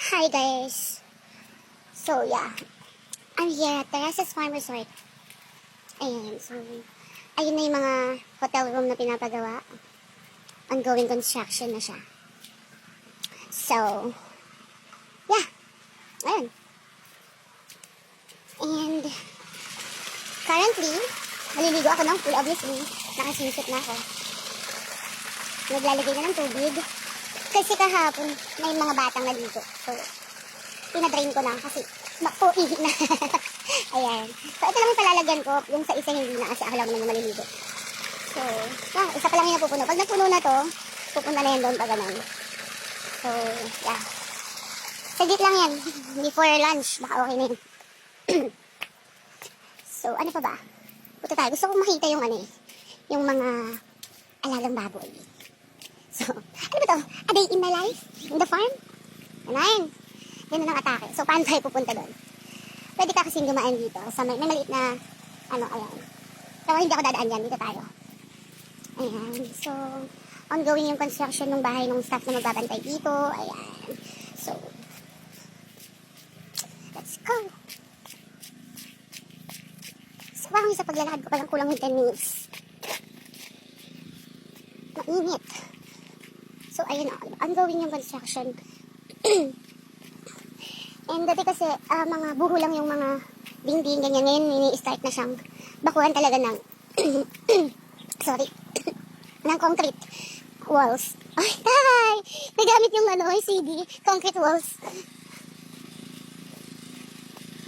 Hi guys. So yeah, I'm here at Teresa's Farm Resort. Ayan, so ayun na yung mga hotel room na pinapagawa. Ongoing construction na siya. So, yeah, ayun. And currently, maliligo ako ng pool, obviously. Nakaswimming na ako. Naglalagay na ng tubig. Kasi kahapon, may mga batang naligo. So, pinadrain ko na kasi ihi na. Ayan. So, ito lang yung palalagyan ko. Yung sa isa hindi na kasi ako lang naman maliligo. So, yeah, isa pa lang yung napupuno. Pag napuno na to, pupunta na yan doon pa ganun. So, yeah. Saglit lang yan. Before lunch, baka okay na yun. So, ano pa ba? Punta tayo. Gusto kong makita yung yung mga alagang baboy. So, ano ba to? A day in my life? In the farm? Ano. Ganun ang atake. So, paano tayo pupunta doon? Pwede ka kasing dumaan dito. Sa may maliit na, ayan. Pero hindi ako dadaan dyan. Dito tayo. Ayan. So, ongoing yung construction ng bahay ng staff na magbabantay dito. Ayan. So, let's go. So, parang sa paglalakad ko palang kulang yung 10 minutes. Mainit. So, ayun o. Ongoing yung construction. And dati kasi, mga buho lang yung mga dingding, ganyan. Ngayon, ini-start na siyang bakuhan talaga ng, sorry, ng concrete walls. Ay, tay! Nagamit yung CD, concrete walls.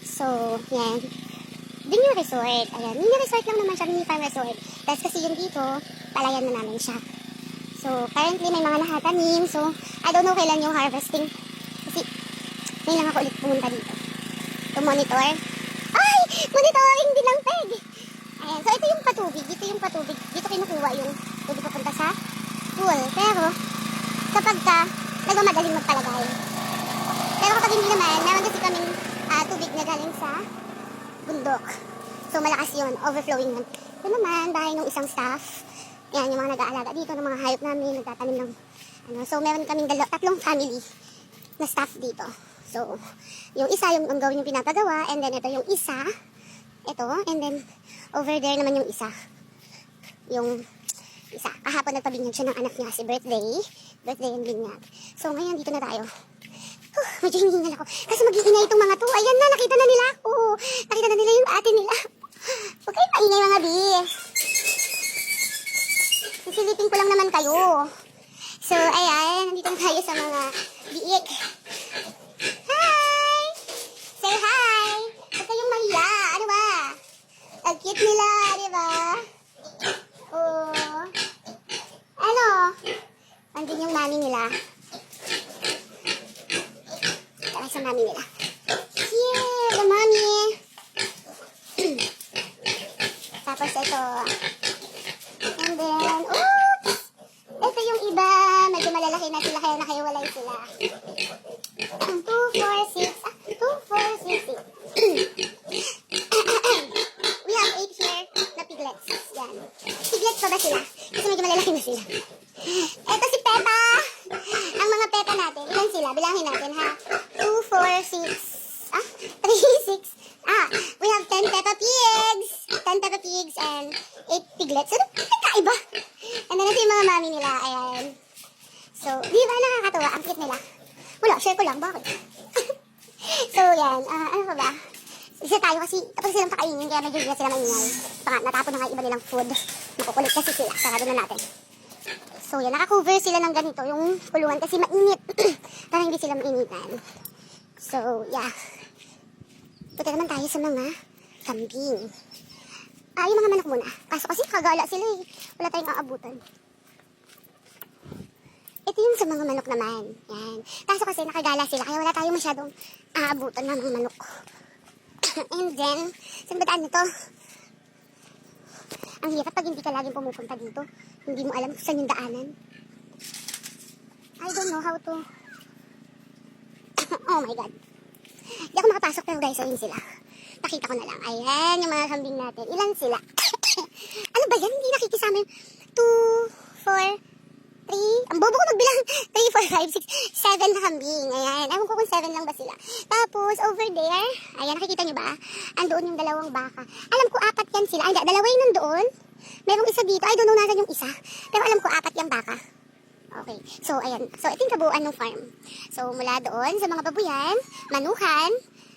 So, yan. Din yung resort. Ayan, mini resort lang naman siya, mini farm resort. Tapos kasi yung dito, palayan na namin siya. So, currently may mga nakatanim. So, I don't know kailan yung harvesting. Kasi, may lang ako ulit pumunta dito. To monitor. Ay! Monitoring din ng peg! Ayan. So, ito yung patubig. Dito yung patubig. Dito kinukuha yung tubig papunta sa pool. Pero, kapag nagmamadaling magpalagay. Pero kapag hindi naman, meron kasi kaming tubig na galing sa bundok. So, malakas yun. Overflowing yun. Ito naman, bahay ng isang staff. Yan, yung mga nag-aalaga dito ng mga hayop namin, nagtatanim ng So, meron kaming tatlong family na staff dito. So, yung isa, yung ongoing yung pinapagawa, and then ito yung isa, ito, and then over there naman yung isa. Yung isa, kahapon nagpabinyag siya ng anak niya kasi birthday yung binyag. So, ngayon dito na tayo. Medyo hinihingal ako. Kasi mag-iingay itong mga to. Ayan na, nakita na nila ako. Nakita na nila yung ate nila. Huwag kayo maingay mga bi. Sisilipin ko lang naman kayo. So, ayan. Nandito na tayo sa mga biik. Hi! Say hi! Huwag kayong mahiya. Ano ba? Ang cute nila, di ba? Oh. Ano? Andun yung mami nila. Tara sa mami nila. Yeah, the mami. Tapos ito. And then, oops! Ito yung iba. Medyo malalaki na sila kaya nakahiwalay sila. 2, 4, 6. 2, 4, 6, 6. We have 8 here na piglets. Yan. Piglets pa ba sila? Kasi medyo malalaki na sila. Ito si Peppa. Ang mga Peppa natin. Ilan sila? Bilangin natin ha. 2, 4, 6. 3, 6. We have 10 Peppa Pigs. 10 Peppa Pigs and 8 piglets. Ano? Nagkaiba. And then ito yung mga mami nila. Ayan. So, di ba nakakatawa? Ang cute nila. Wala, share ko lang. Bakit? So, yan. Ano pa ba? Isa tayo kasi tapos silang pakainin kaya medyo hindi na sila maingay. Natapon na nga iba nilang food. Nakukulit kasi sila. Sarado na natin. So, yan. Nakakover sila ng ganito. Yung kulungan kasi mainit. Para hindi sila mainitan. So, yeah. Punta naman tayo sa mga kambing. Yung mga manok muna. Kaso kasi kagala sila eh. Wala tayong aabutan. Ito yung sa mga manok naman. Yan. Kaso kasi nakagala sila. Kaya wala tayong masyadong aabutan ng mga manok. And then, saan ba daan nito? Ang hirap pag hindi ka laging pumupunta dito. Hindi mo alam kung saan yung daanan. I don't know how to... Oh my God. Hindi ako makapasok pero guys, ayun sila. Pakita ko na lang. Ayan, yung mga kambing natin. Ilan sila? Ano ba yan? Hindi nakikisama yung 2, 4, 3. Ang bobo ko magbilang. 3, 4, 5, 6, 7 na kambing. Ayan. Ewan ko kung 7 lang ba sila. Tapos, over there, ayan, nakikita nyo ba? Andoon yung dalawang baka. Alam ko 4 yan sila. Ay, dalawa yung nandoon. Merong isa dito. I don't know nasan yung isa. Pero alam ko 4 yung baka. Okay. So, ayan. So, ito yung kabuuan ng farm. So, mula doon sa mga babuyan, manukan,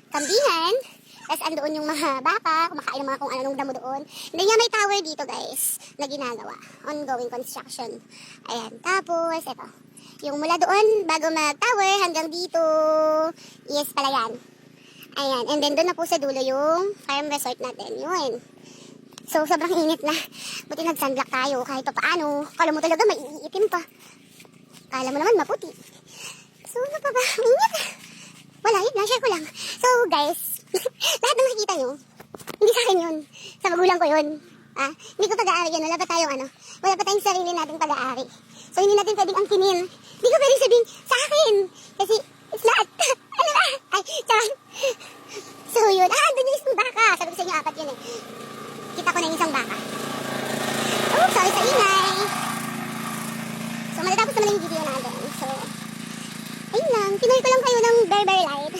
kambingan, tapos andoon yung mga baka, kumakain ng mga kung ano nung damo doon. Hindi nga may tower dito guys, na ginagawa. Ongoing construction. Ayan. Tapos, ito. Yung mula doon, bago mag-tower, hanggang dito, yes, palayan. Ayan. And then, doon na po sa dulo yung farm resort natin. Yun. So, sobrang init na. Buti nag-sunblock tayo kahit pa paano. Kala mo talaga, maiitim pa. Kala mo naman, maputi. So, ano pa ba? Init. Wala, yun na. Share ko lang. So, guys, lahat ng nakikita nyo, hindi sa akin yun. Sa magulang ko yun. Hindi ko pag-aari yun. Wala pa tayong sarili nating pag-aari. So, hindi natin pwedeng angkinin. Hindi ko pwedeng sabihin sa akin. Kasi, it's not. Ano ba? Ay, tsaka. So, yun. Andun yung isang baka. Sabi ko sa inyo, 4 yun eh. Kita ko na yung isang baka. Oh, sorry sa ingay. So, matatapos naman yung video natin. So, ayun lang. Pinoy ko lang kayo ng Berber Light.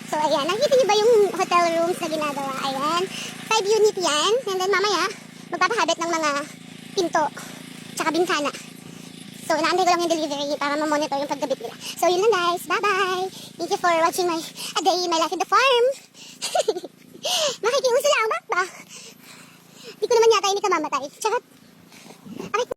So, ayan. Nakikita niyo ba yung hotel rooms na ginagawa? Ayan. 5 unit yan. And then, mamaya, magpapahabit ng mga pinto. Tsaka bintana. So, naantay ko lang yung delivery para ma-monitor yung pagkabit nila. So, yun lang guys. Bye-bye. Thank you for watching a day in my life in the farm. Makikiuso lang. Bakba. Di ko naman yata hindi ka mamatay. Charot.